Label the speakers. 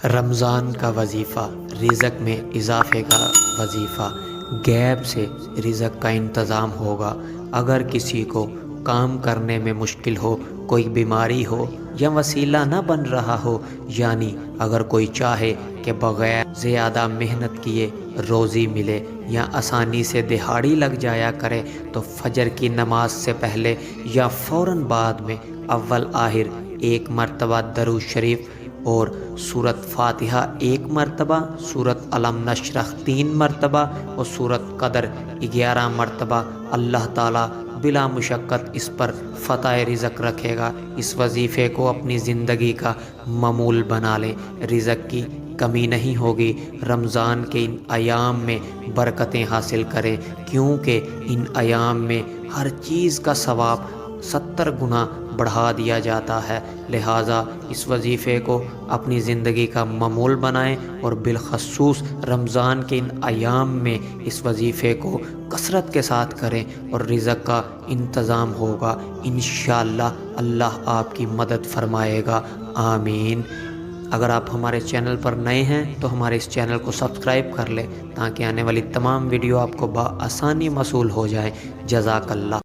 Speaker 1: رمضان کا وظیفہ، رزق میں اضافے کا وظیفہ، غیب سے رزق کا انتظام ہوگا۔ اگر کسی کو کام کرنے میں مشکل ہو، کوئی بیماری ہو یا وسیلہ نہ بن رہا ہو، یعنی اگر کوئی چاہے کہ بغیر زیادہ محنت کیے روزی ملے یا آسانی سے دہاڑی لگ جایا کرے، تو فجر کی نماز سے پہلے یا فوراً بعد میں اول آخر ایک مرتبہ درود شریف اور سورۃ فاتحہ 1 مرتبہ، سورۃ علم نشرح 3 مرتبہ اور سورۃ قدر 11 مرتبہ، اللہ تعالیٰ بلا مشقت اس پر فتح رزق رکھے گا۔ اس وظیفے کو اپنی زندگی کا معمول بنا لیں، رزق کی کمی نہیں ہوگی۔ رمضان کے ان ایام میں برکتیں حاصل کریں، کیونکہ ان ایام میں ہر چیز کا ثواب 70 گنا بڑھا دیا جاتا ہے۔ لہٰذا اس وظیفے کو اپنی زندگی کا معمول بنائیں اور بالخصوص رمضان کے ان ایام میں اس وظیفے کو کثرت کے ساتھ کریں اور رزق کا انتظام ہوگا۔ انشاءاللہ اللہ آپ کی مدد فرمائے گا، آمین۔ اگر آپ ہمارے چینل پر نئے ہیں تو ہمارے اس چینل کو سبسکرائب کر لیں تاکہ آنے والی تمام ویڈیو آپ کو بآسانی موصول ہو جائیں۔ جزاک اللہ۔